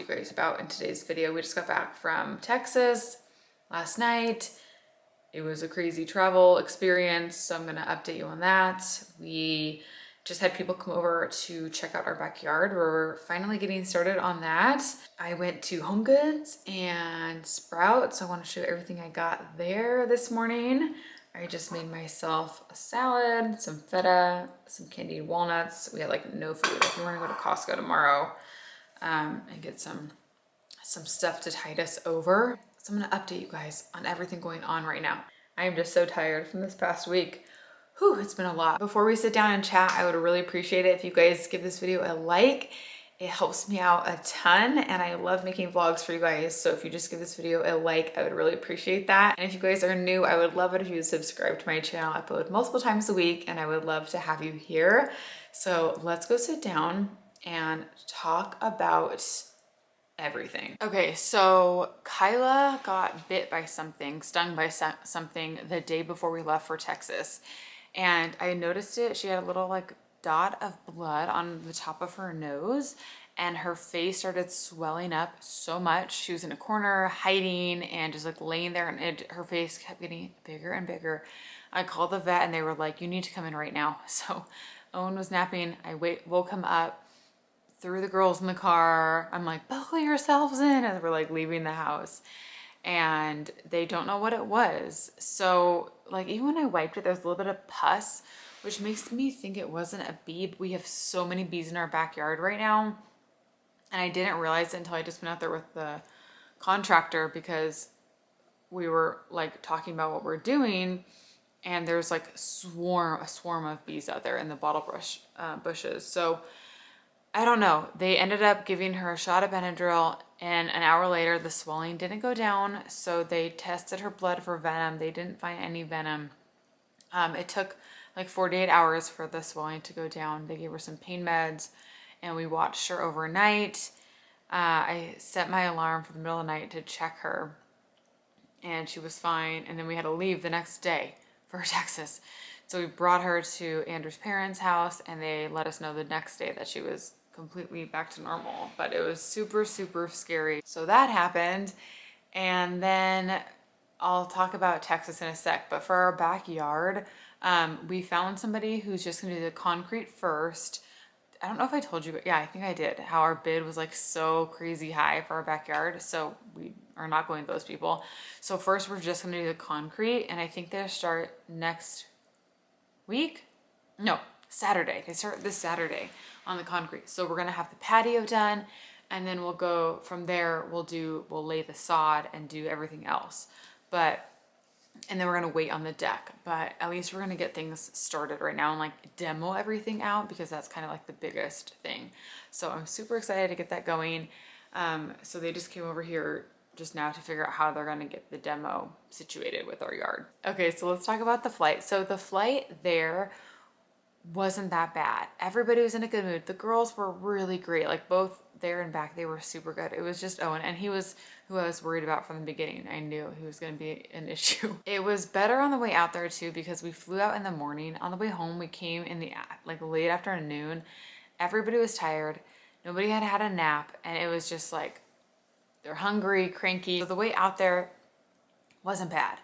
you guys about in today's video. We just got back from Texas last night. It was a crazy travel experience, so I'm gonna update you on that. We just had people come over to check out our backyard. We're finally getting started on that. I went to HomeGoods and Sprouts. I want to show you everything I got there this morning. I just made myself a salad, some feta, some candied walnuts. We had like no food. If you want to go to Costco tomorrow and get some stuff to tide us over. So I'm gonna update you guys on everything going on right now. I am just so tired from this past week. Whew, it's been a lot. Before we sit down and chat, I would really appreciate it if you guys give this video a like. It helps me out a ton, and I love making vlogs for you guys. So if you just give this video a like, I would really appreciate that. And if you guys are new, I would love it if you would subscribe to my channel. I upload multiple times a week, and I would love to have you here. So let's go sit down and talk about everything. Okay, so Kyla got bit by something, stung by something the day before we left for Texas. And I noticed it. She had a little like dot of blood on the top of her nose, and her face started swelling up so much. She was in a corner hiding and just like laying there, and her face kept getting bigger and bigger. I called the vet and they were like, you need to come in right now. So Owen was napping. I woke him up, threw the girls in the car. I'm like, buckle yourselves in, as we're like leaving the house. And they don't know what it was. So like even when I wiped it, there's a little bit of pus, which makes me think it wasn't a bee. We have so many bees in our backyard right now. And I didn't realize it until I just went out there with the contractor, because we were like talking about what we're doing. And there's like a swarm of bees out there in the bottle brush bushes. So I don't know. They ended up giving her a shot of Benadryl, and an hour later the swelling didn't go down. So they tested her blood for venom. They didn't find any venom. It took like 48 hours for the swelling to go down. They gave her some pain meds, and we watched her overnight. I set my alarm for the middle of the night to check her, and she was fine. And then we had to leave the next day for Texas. So we brought her to Andrew's parents' house, and they let us know the next day that she was completely back to normal. But it was super, super scary. So that happened. And then I'll talk about Texas in a sec. But for our backyard, we found somebody who's just gonna do the concrete first. I don't know if I told you, but yeah, I think I did, how our bid was like so crazy high for our backyard. So we are not going with those people. So first we're just gonna do the concrete, and I think they'll start next week. No, Saturday. They start this Saturday on the concrete. So we're gonna have the patio done, and then we'll go from there. We'll lay the sod and do everything else. And then we're gonna wait on the deck. But at least we're gonna get things started right now and like demo everything out, because that's kind of like the biggest thing. So I'm super excited to get that going. So they just came over here just now to figure out how they're gonna get the demo situated with our yard. Okay, so let's talk about the flight. So the flight there wasn't that bad. Everybody was in a good mood. The girls were really great. Like both there and back, they were super good. It was just Owen, and he was who I was worried about from the beginning. I knew he was going to be an issue. It was better on the way out there too, because we flew out in the morning. On the way home, we came in the like late afternoon. Everybody was tired. Nobody had had a nap, and it was just like they're hungry, cranky. So the way out there wasn't bad.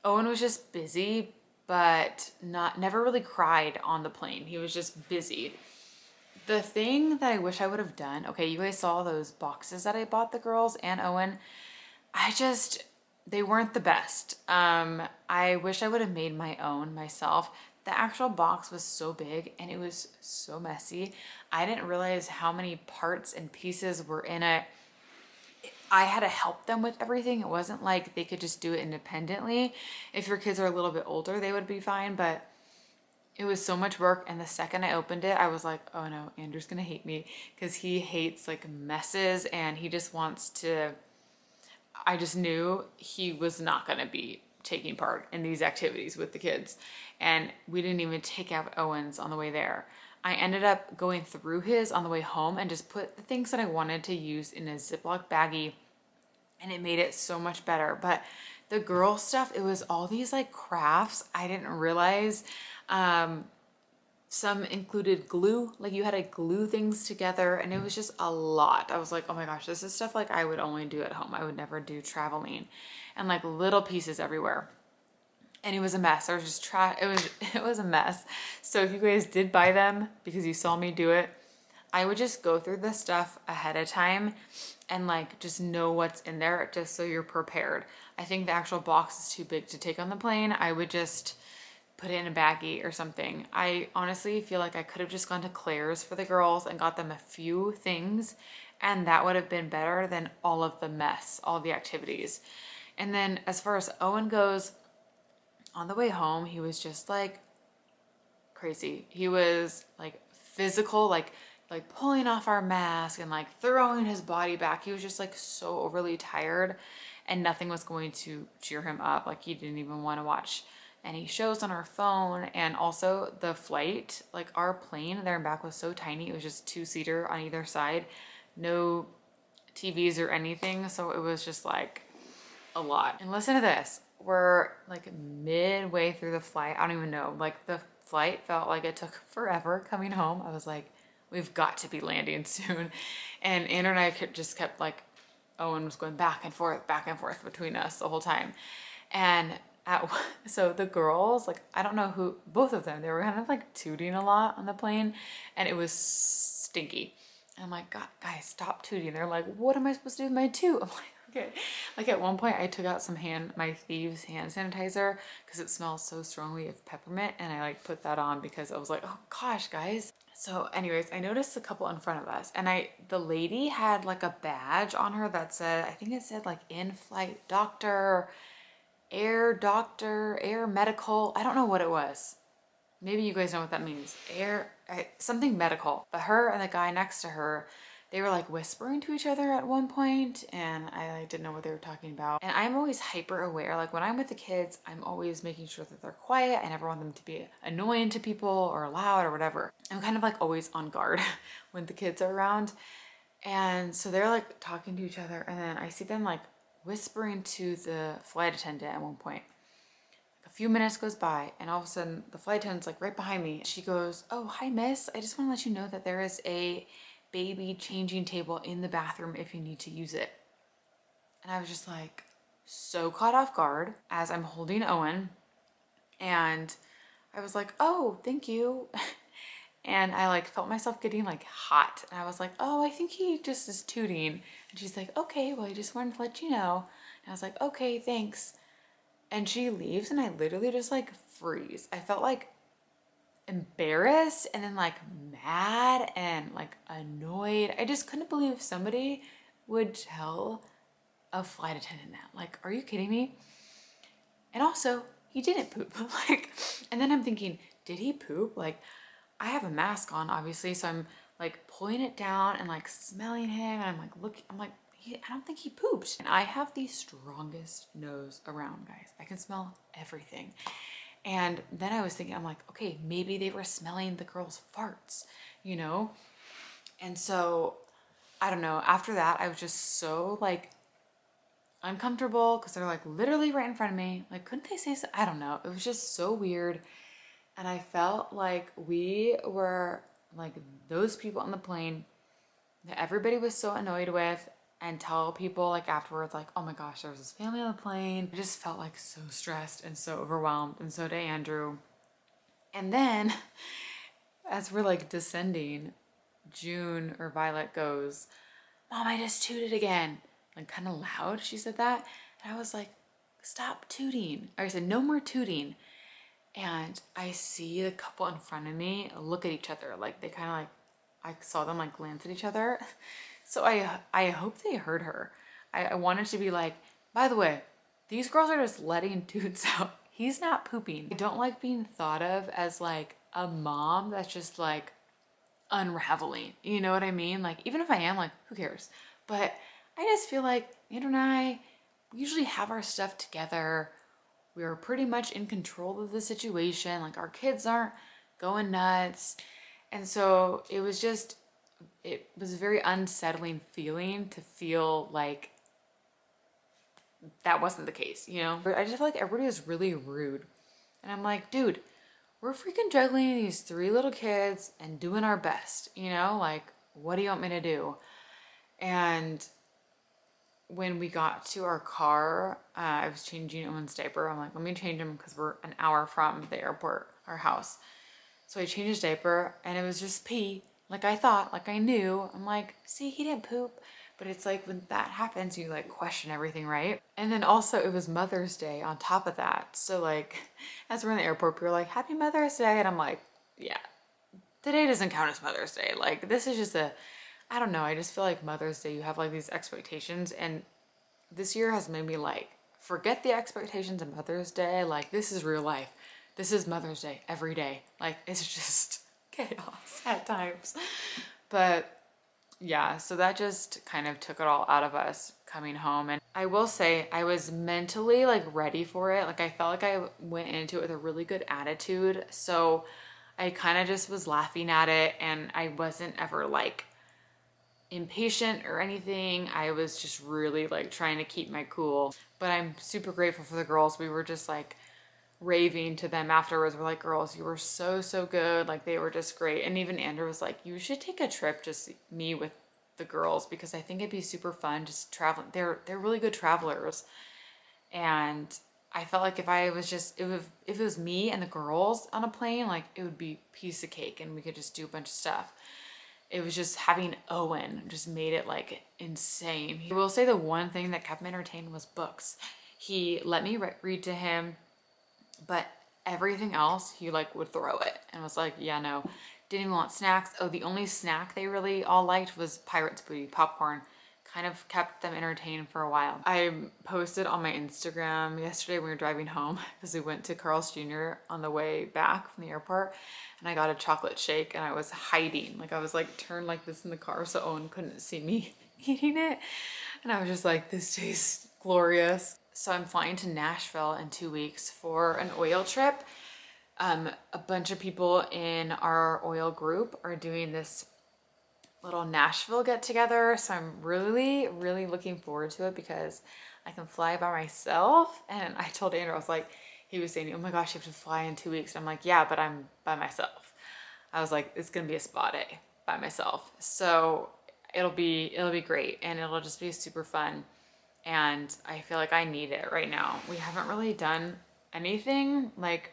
Owen was just busy, but never really cried on the plane. He was just busy. The thing that I wish I would have done, okay, you guys saw those boxes that I bought the girls and Owen. They weren't the best. I wish I would have made my own myself. The actual box was so big and it was so messy. I didn't realize how many parts and pieces were in it. I had to help them with everything. It wasn't like they could just do it independently. If your kids are a little bit older, they would be fine, but it was so much work. And the second I opened it, I was like, oh no, Andrew's gonna hate me, because he hates like messes, and he just wants to, I just knew he was not gonna be taking part in these activities with the kids. And we didn't even take out Owen's on the way there. I ended up going through his on the way home and just put the things that I wanted to use in a Ziploc baggie, and it made it so much better. But the girl stuff, it was all these like crafts I didn't realize. Some included glue, like you had to glue things together, and it was just a lot. I was like, oh my gosh, this is stuff like I would only do at home. I would never do traveling, and like little pieces everywhere. And it was a mess. I was just it was a mess. So if you guys did buy them because you saw me do it, I would just go through the stuff ahead of time and like just know what's in there just so you're prepared. I think the actual box is too big to take on the plane. I would just put it in a baggie or something. I honestly feel like I could have just gone to Claire's for the girls and got them a few things, and that would have been better than all of the mess, all the activities. And then as far as Owen goes, on the way home, he was just like crazy. He was like physical, like pulling off our mask and like throwing his body back. He was just like so overly tired, and nothing was going to cheer him up. Like he didn't even want to watch any shows on our phone. And also the flight, like our plane there and back was so tiny. It was just two-seater on either side, no TVs or anything. So it was just like a lot. And listen to this. We're like midway through the flight. I don't even know. Like the flight felt like it took forever coming home. I was like, we've got to be landing soon. And Andrew and I just kept like, Owen was going back and forth between us the whole time. And so the girls, like, I don't know who, both of them, they were kind of like tooting a lot on the plane, and it was stinky. And I'm like, God, guys, stop tooting. They're like, what am I supposed to do with my toot? I'm like, okay. Like at one point I took out my Thieves hand sanitizer because it smells so strongly of peppermint, and I like put that on because I was like, oh gosh, guys. So anyways, I noticed a couple in front of us, and the lady had like a badge on her that said, I think it said like in-flight doctor, air medical. I don't know what it was. Maybe you guys know what that means. Something medical. But her and the guy next to her, they were like whispering to each other at one point, and I like didn't know what they were talking about. And I'm always hyper aware. Like when I'm with the kids, I'm always making sure that they're quiet. I never want them to be annoying to people or loud or whatever. I'm kind of like always on guard when the kids are around. And so they're like talking to each other, and then I see them like whispering to the flight attendant at one point. A few minutes goes by, and all of a sudden the flight attendant's like right behind me. She goes, oh, hi miss, I just want to let you know that there is a baby changing table in the bathroom if you need to use it. And I was just like so caught off guard as I'm holding Owen, and I was like, oh, thank you. And I like felt myself getting like hot, and I was like, oh, I think he just is tooting. And she's like, okay, well, I just wanted to let you know. And I was like, okay, thanks. And she leaves, and I literally just like freeze. I felt like embarrassed, and then like mad and like annoyed. I just couldn't believe somebody would tell a flight attendant that. Like, are you kidding me? And also, he didn't poop. Like, and then I'm thinking, did he poop? Like, I have a mask on, obviously, so I'm like pulling it down and like smelling him, and I'm like, look, I'm like, I don't think he pooped. And I have the strongest nose around, guys. I can smell everything. And then I was thinking, I'm like, okay, maybe they were smelling the girl's farts, you know? And so, I don't know. After that, I was just so like uncomfortable because they're like literally right in front of me. Like, couldn't they say so? I don't know. It was just so weird. And I felt like we were like those people on the plane that everybody was so annoyed with, and tell people like afterwards, like, oh my gosh, there was this family on the plane. I just felt like so stressed and so overwhelmed, and so did Andrew. And then as we're like descending, June or Violet goes, Mom, I just tooted again. Like kind of loud, she said that. And I was like, stop tooting. Or I said, no more tooting. And I see the couple in front of me look at each other. Like they kind of like, I saw them like glance at each other. So I hope they heard her. I wanted to be like, by the way, these girls are just letting dudes out. He's not pooping. I don't like being thought of as like a mom that's just like unraveling. You know what I mean? Like, even if I am, like, who cares? But I just feel like Andrew and I usually have our stuff together. We're pretty much in control of the situation. Like, our kids aren't going nuts. And so it was a very unsettling feeling to feel like that wasn't the case, you know? But I just feel like everybody was really rude. And I'm like, dude, we're freaking juggling these 3 little kids and doing our best, you know, like, what do you want me to do? And when we got to our car, I was changing Owen's diaper. I'm like, let me change him because we're an hour from the airport, our house. So I changed his diaper and it was just pee. Like I thought, like I knew. I'm like, see, he didn't poop. But it's like when that happens, you like question everything, right? And then also it was Mother's Day on top of that. So like, as we're in the airport, we were like, Happy Mother's Day. And I'm like, yeah, today doesn't count as Mother's Day. Like this is just I don't know. I just feel like Mother's Day, you have like these expectations. And this year has made me like, forget the expectations of Mother's Day. Like this is real life. This is Mother's Day every day. Like it's just chaos at times. But yeah, so that just kind of took it all out of us coming home. And I will say I was mentally like ready for it. Like I felt like I went into it with a really good attitude. So I kind of just was laughing at it and I wasn't ever like impatient or anything. I was just really like trying to keep my cool. But I'm super grateful for the girls. We were just like raving to them afterwards. We're like, girls, you were so good. Like they were just great. And even Andrew was like, you should take a trip, just me with the girls, because I think it'd be super fun just traveling. They're really good travelers. And I felt like if I was just, if it was me and the girls on a plane, like it would be piece of cake and we could just do a bunch of stuff. It was just having Owen just made it like insane. I will say the one thing that kept me entertained was books. He let me read to him, but everything else he like would throw it and was like, yeah, no, didn't even want snacks. Oh, the only snack they really all liked was Pirate's Booty popcorn. Kind of kept them entertained for a while. I posted on my Instagram yesterday when we were driving home because we went to Carl's Jr. on the way back from the airport and I got a chocolate shake and I was hiding. Like I was like turned like this in the car so Owen couldn't see me eating it. And I was just like, this tastes glorious. So I'm flying to Nashville in 2 weeks for an oil trip. A bunch of people in our oil group are doing this little Nashville get together. So I'm really looking forward to it because I can fly by myself. And I told Andrew, I was like, he was saying, oh my gosh, you have to fly in 2 weeks. And I'm like, yeah, but I'm by myself. I was like, it's gonna be a spa day by myself. So it'll be great and it'll just be super fun. And I feel like I need it right now. We haven't really done anything. Like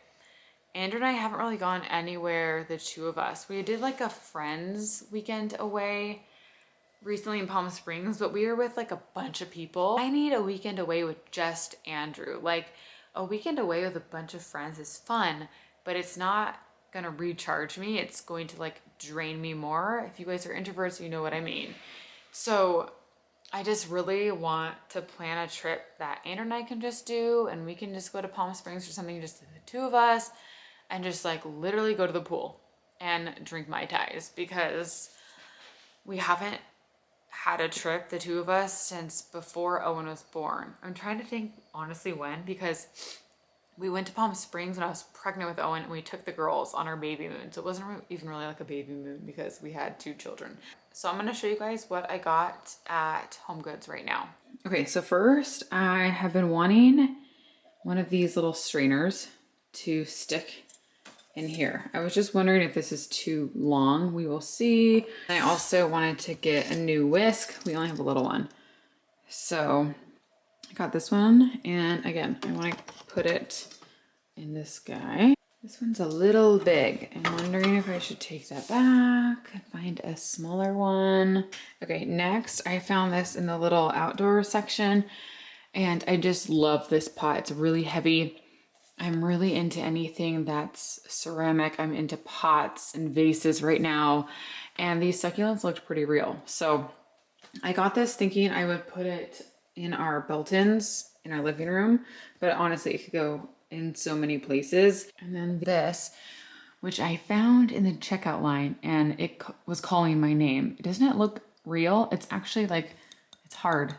Andrew and I haven't really gone anywhere, the two of us. We did like a friends weekend away recently in Palm Springs, but we were with like a bunch of people. I need a weekend away with just Andrew. Like a weekend away with a bunch of friends is fun, but it's not gonna recharge me. It's going to like drain me more. If you guys are introverts, you know what I mean. So I just really want to plan a trip that Andrew and I can just do and we can just go to Palm Springs or something, just the two of us, and just like literally go to the pool and drink Mai Tais because we haven't had a trip, the two of us, since before Owen was born. I'm trying to think honestly when, because we went to Palm Springs when I was pregnant with Owen and we took the girls on our baby moon. So it wasn't even really like a baby moon because we had 2 children. So I'm gonna show you guys what I got at HomeGoods right now. Okay, so first I have been wanting one of these little strainers to stick in here. I was just wondering if this is too long. We will see. I also wanted to get a new whisk. We only have a little one. So I got this one. And again, I want to put it in this guy. This one's a little big. I'm wondering if I should take that back and find a smaller one. Okay, next I found this in the little outdoor section and I just love this pot. It's really heavy. I'm really into anything that's ceramic. I'm into pots and vases right now. And these succulents looked pretty real. So I got this thinking I would put it in our built-ins in our living room, but honestly, it could go in so many places. And then this, which I found in the checkout line and it was calling my name. Doesn't it look real? It's actually like, it's hard.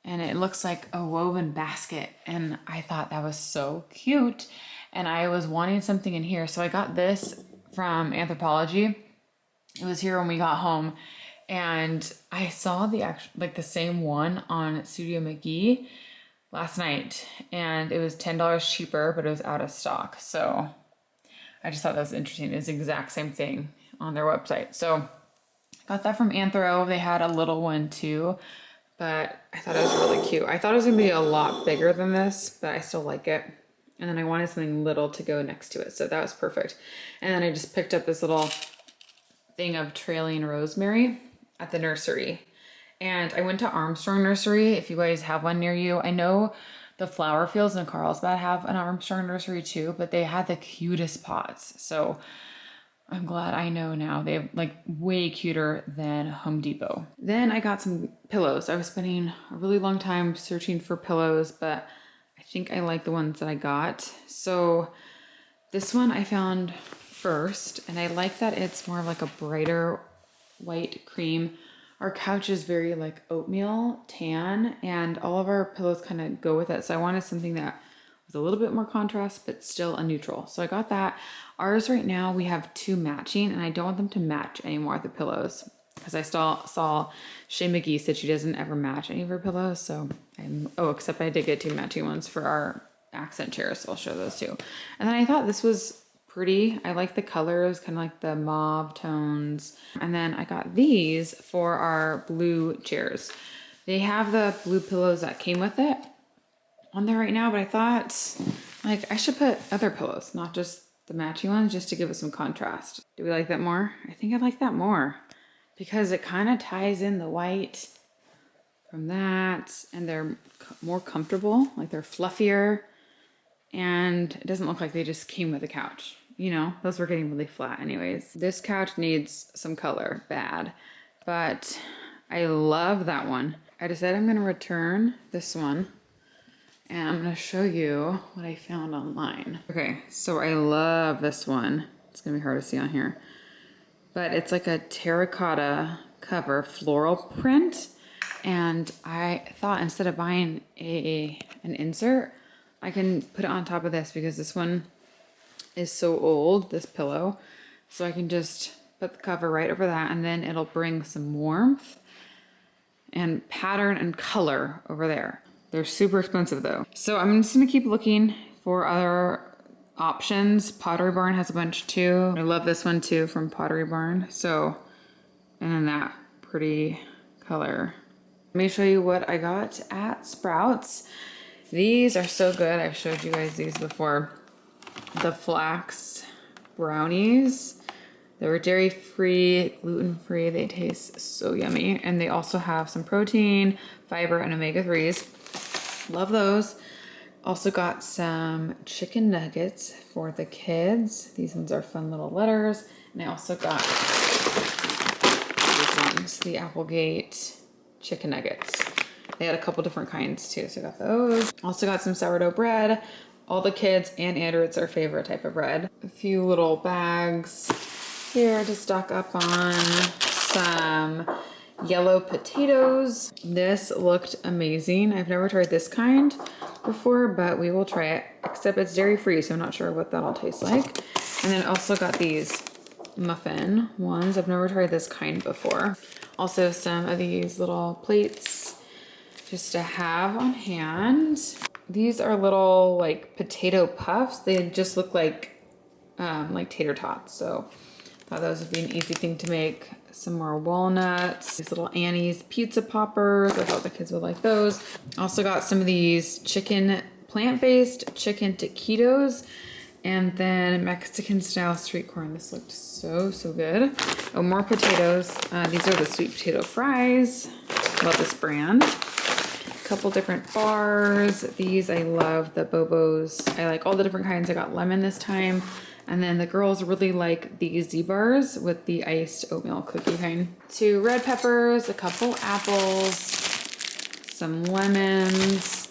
And it looks like a woven basket. And I thought that was so cute. And I was wanting something in here. So I got this from Anthropologie. It was here when we got home. And I saw the actual, like the same one on Studio McGee last night. And it was $10 cheaper, but it was out of stock. So I just thought that was interesting. It's the exact same thing on their website. So got that from Anthro. They had a little one too, but I thought it was really cute. I thought it was gonna be a lot bigger than this, but I still like it. And then I wanted something little to go next to it, so that was perfect. And then I just picked up this little thing of trailing rosemary at the nursery. And I went to Armstrong Nursery, if you guys have one near you. I know the flower fields in Carlsbad have an Armstrong Nursery too, but they had the cutest pots. So I'm glad I know now. They have like way cuter than Home Depot. Then I got some pillows. I was spending a really long time searching for pillows, but I think I like the ones that I got. So this one I found first, and I like that it's more like a brighter white cream. Our couch is very like oatmeal tan, and all of our pillows kind of go with it. So I wanted something that was a little bit more contrast, but still a neutral. So I got that. Ours right now, we have 2 matching, and I don't want them to match anymore, the pillows. Because I saw Shay McGee said she doesn't ever match any of her pillows. So except I did get 2 matching ones for our accent chairs. So I'll show those too. And then I thought this was pretty. I like the colors, kind of like the mauve tones. And then I got these for our blue chairs. They have the blue pillows that came with it on there right now, but I thought like I should put other pillows, not just the matching ones, just to give it some contrast. Do we like that more? I think I like that more because it kind of ties in the white from that, and they're more comfortable, like they're fluffier, and it doesn't look like they just came with the couch. You know, those were getting really flat anyways. This couch needs some color bad, but I love that one. I decided I'm gonna return this one, and I'm gonna show you what I found online. Okay, so I love this one. It's gonna be hard to see on here, but it's like a terracotta cover floral print. And I thought instead of buying an insert, I can put it on top of this because this one is so old, this pillow. So I can just put the cover right over that, and then it'll bring some warmth and pattern and color over there. They're super expensive though. So I'm just gonna keep looking for other options. Pottery Barn has a bunch too. I love this one too from Pottery Barn. So, and then that pretty color. Let me show you what I got at Sprouts. These are so good. I've showed you guys these before. The flax brownies. They were dairy-free, gluten-free. They taste so yummy. And they also have some protein, fiber, and omega-3s. Love those. Also got some chicken nuggets for the kids. These ones are fun little letters. And I also got these ones, the Applegate chicken nuggets. They had a couple different kinds too, so I got those. Also got some sourdough bread. All the kids and Andrew, it's their favorite type of bread. A few little bags here to stock up on. Some yellow potatoes. This looked amazing. I've never tried this kind before, but we will try it, except it's dairy free, so I'm not sure what that'll taste like. And then also got these muffin ones. I've never tried this kind before. Also some of these little plates just to have on hand. These are little like potato puffs. They just look like tater tots. So I thought those would be an easy thing to make. Some more walnuts, these little Annie's pizza poppers. I thought the kids would like those. Also got some of these plant-based chicken taquitos, and then Mexican style street corn. This looked so good. Oh, more potatoes. These are the sweet potato fries. Love this brand. A couple different bars. These I love, the Bobos. I like all the different kinds. I got lemon this time. And then the girls really like the Z bars with the iced oatmeal cookie kind. 2 red peppers, a couple apples, some lemons,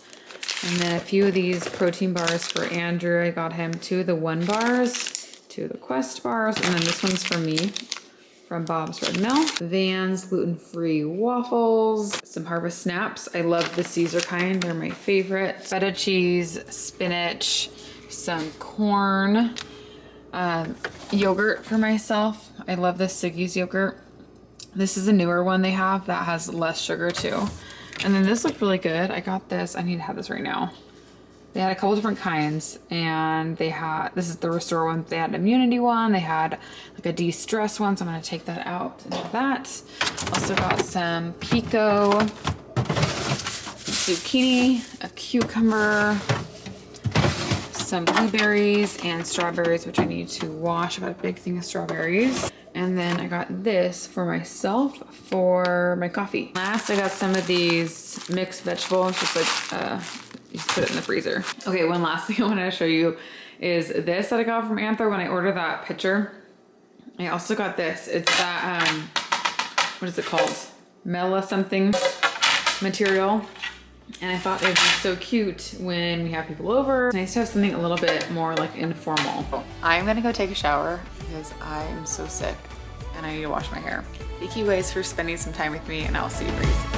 and then a few of these protein bars for Andrew. I got him 2 of the One bars, 2 of the Quest bars, and then this one's for me from Bob's Red Mill. Vans gluten-free waffles, some Harvest Snaps. I love the Caesar kind, they're my favorite. Feta cheese, spinach, some corn. Yogurt for myself. I love this Siggy's yogurt. This is a newer one they have that has less sugar too. And then this looked really good. I got this. I need to have this right now. They had a couple different kinds, and they had, this is the Restore one. They had an immunity one. They had like a de-stress one, so I'm gonna take that out into that. Also got some pico, zucchini, a cucumber, some blueberries and strawberries, which I need to wash. I got a big thing of strawberries. And then I got this for myself for my coffee. Last, I got some of these mixed vegetables, just like, you just put it in the freezer. Okay, one last thing I wanted to show you is this that I got from Anthro when I ordered that pitcher. I also got this. It's that, what is it called? Mela something material. And I thought it would be so cute when we have people over. It's nice to have something a little bit more like informal. I'm gonna go take a shower because I am so sick and I need to wash my hair. Thank you guys for spending some time with me, and I'll see you very soon.